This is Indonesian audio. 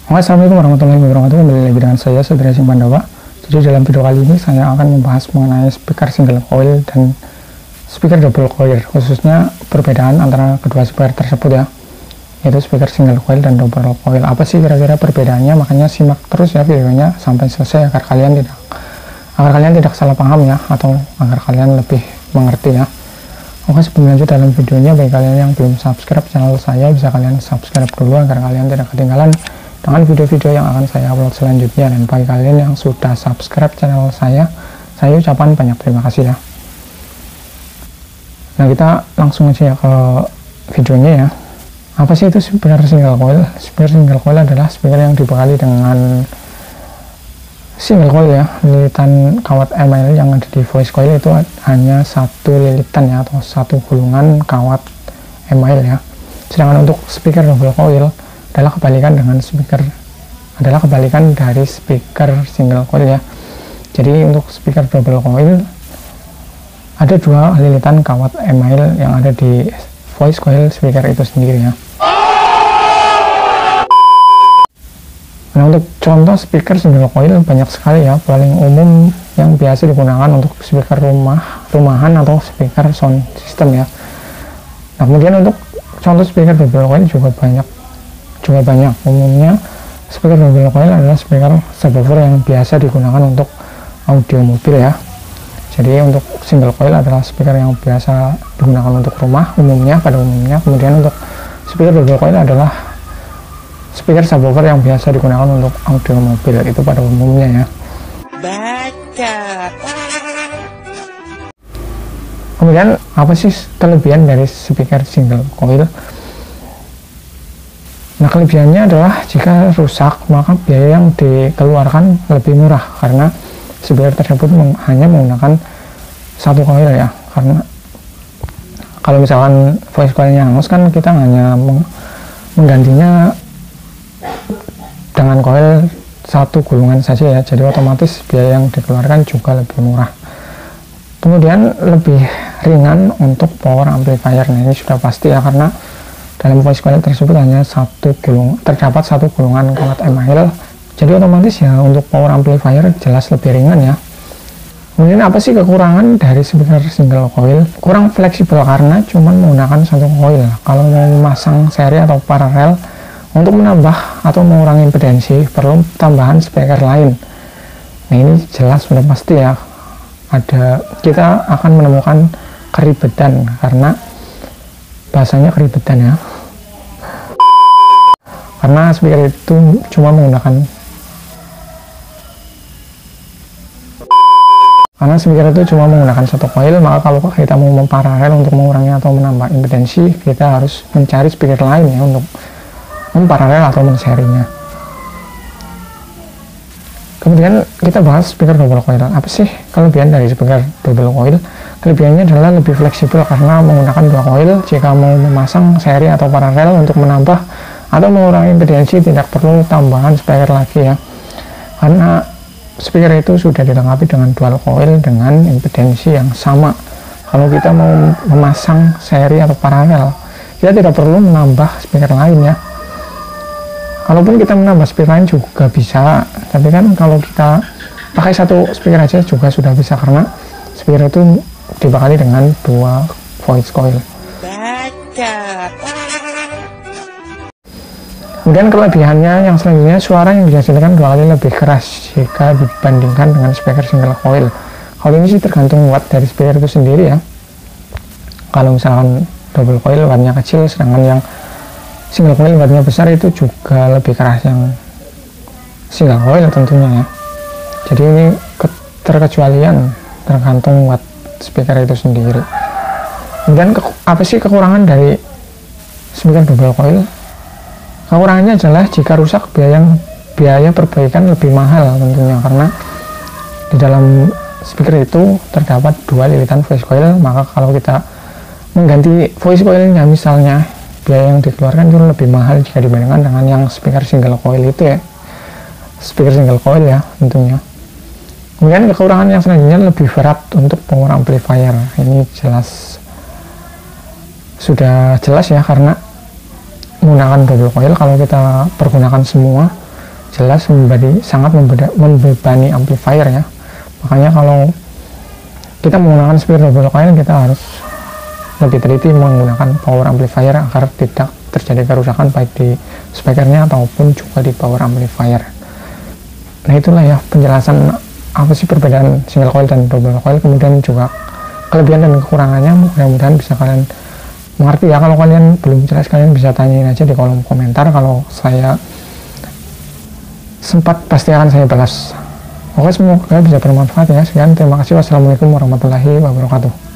Assalamualaikum warahmatullahi wabarakatuh. Kembali lagi dengan saya Satria Sing Pandawa. Jadi dalam video kali ini saya akan membahas mengenai speaker single coil dan speaker double coil, khususnya perbedaan antara kedua speaker tersebut ya, yaitu speaker single coil dan double coil. Apa sih kira-kira perbedaannya? Makanya simak terus ya videonya sampai selesai agar kalian tidak salah paham ya, atau agar kalian lebih mengerti ya. Oke, sebelum lanjut dalam videonya, bagi kalian yang belum subscribe channel saya, bisa kalian subscribe dulu agar kalian tidak ketinggalan dengan video-video yang akan saya upload selanjutnya. Dan bagi kalian yang sudah subscribe channel saya ucapkan banyak terima kasih ya. Nah, kita langsung aja ya ke videonya ya. Apa sih itu speaker single coil? Speaker single coil adalah speaker yang dibekali dengan single coil ya, lilitan kawat email yang ada di voice coil itu hanya satu lilitan ya, atau satu gulungan kawat email ya. Sedangkan untuk speaker double coil adalah kebalikan dari speaker single coil ya. Jadi untuk speaker double coil ada dua lilitan kawat email yang ada di voice coil speaker itu sendiri ya. Nah, untuk contoh speaker single coil banyak sekali ya. Paling umum yang biasa digunakan untuk speaker rumahan atau speaker sound system ya. Nah, kemudian untuk contoh speaker double coil juga banyak. Umumnya speaker double coil adalah speaker subwoofer yang biasa digunakan untuk audio mobil ya. Jadi untuk single coil adalah speaker yang biasa digunakan untuk rumah pada umumnya. Kemudian untuk speaker double coil adalah speaker subwoofer yang biasa digunakan untuk audio mobil, itu pada umumnya ya. Kemudian apa sih kelebihan dari speaker single coil? Nah, kelebihannya adalah jika rusak maka biaya yang dikeluarkan lebih murah karena speaker tersebut hanya menggunakan satu coil ya. Karena kalau misalkan voice coilnya hangus kan kita hanya menggantinya dengan coil satu gulungan saja ya, jadi otomatis biaya yang dikeluarkan juga lebih murah. Kemudian lebih ringan untuk power amplifier. Nah, ini sudah pasti ya, karena dalam voice coil tersebut hanya terdapat satu gulungan kawat email, jadi otomatis ya untuk power amplifier jelas lebih ringan ya. Kemudian apa sih kekurangan dari speaker single coil? Kurang fleksibel karena cuma menggunakan satu coil. Kalau mau memasang seri atau paralel, untuk menambah atau mengurangi impedansi perlu tambahan speaker lain. Nah, ini jelas sudah pasti ya, kita akan menemukan keribetan, karena bahasanya keribetan ya, karena speaker itu cuma menggunakan satu coil. Maka kalau kita mau memparalel untuk mengurangi atau menambah impedansi, kita harus mencari speaker lain ya untuk memparalel atau menserinya. Kemudian kita bahas speaker double coil. Apa sih kelebihan dari speaker double coil? Kelebihannya adalah lebih fleksibel karena menggunakan dua coil. Jika mau memasang seri atau paralel untuk menambah atau mengurangi impedansi, tidak perlu tambahan speaker lagi ya, karena speaker itu sudah dilengkapi dengan dual coil dengan impedansi yang sama. Kalau kita mau memasang seri atau paralel, kita tidak perlu menambah speaker lain ya. Kalaupun kita menambah speaker lain juga bisa, tapi kan kalau kita pakai satu speaker aja juga sudah bisa, karena speaker itu dibekali dengan dua voice coil. Kemudian kelebihannya yang selanjutnya, suara yang dihasilkan dua kali lebih keras jika dibandingkan dengan speaker single coil. Kalau ini sih tergantung watt dari speaker itu sendiri ya. Kalau misalkan double coil wattnya kecil, sedangkan yang single coil wattnya besar, itu juga lebih keras yang single coil tentunya ya. Jadi ini terkecualian, tergantung watt speaker itu sendiri. Kemudian apa sih kekurangan dari speaker double coil? Kekurangannya adalah jika rusak biaya perbaikan lebih mahal tentunya, karena di dalam speaker itu terdapat dua lilitan voice coil. Maka kalau kita mengganti voice coilnya misalnya, biaya yang dikeluarkan itu lebih mahal jika dibandingkan dengan yang speaker single coil itu ya, speaker single coil ya tentunya. Kemudian kekurangan yang selanjutnya lebih berat untuk power amplifier. Ini sudah jelas ya, karena menggunakan double coil kalau kita pergunakan semua jelas sangat membebani amplifier ya. Makanya kalau kita menggunakan speaker double coil, kita harus lebih teliti menggunakan power amplifier agar tidak terjadi kerusakan baik di speakernya ataupun juga di power amplifier. Nah itulah ya penjelasan apa sih perbedaan single coil dan double coil, kemudian juga kelebihan dan kekurangannya. Mudah-mudahan bisa kalian mengerti ya. Kalau kalian belum jelas, kalian bisa tanyain aja di kolom komentar. Kalau saya sempat pasti akan saya balas. Oke, semoga bisa bermanfaat ya. Sekian, terima kasih. Wassalamualaikum warahmatullahi wabarakatuh.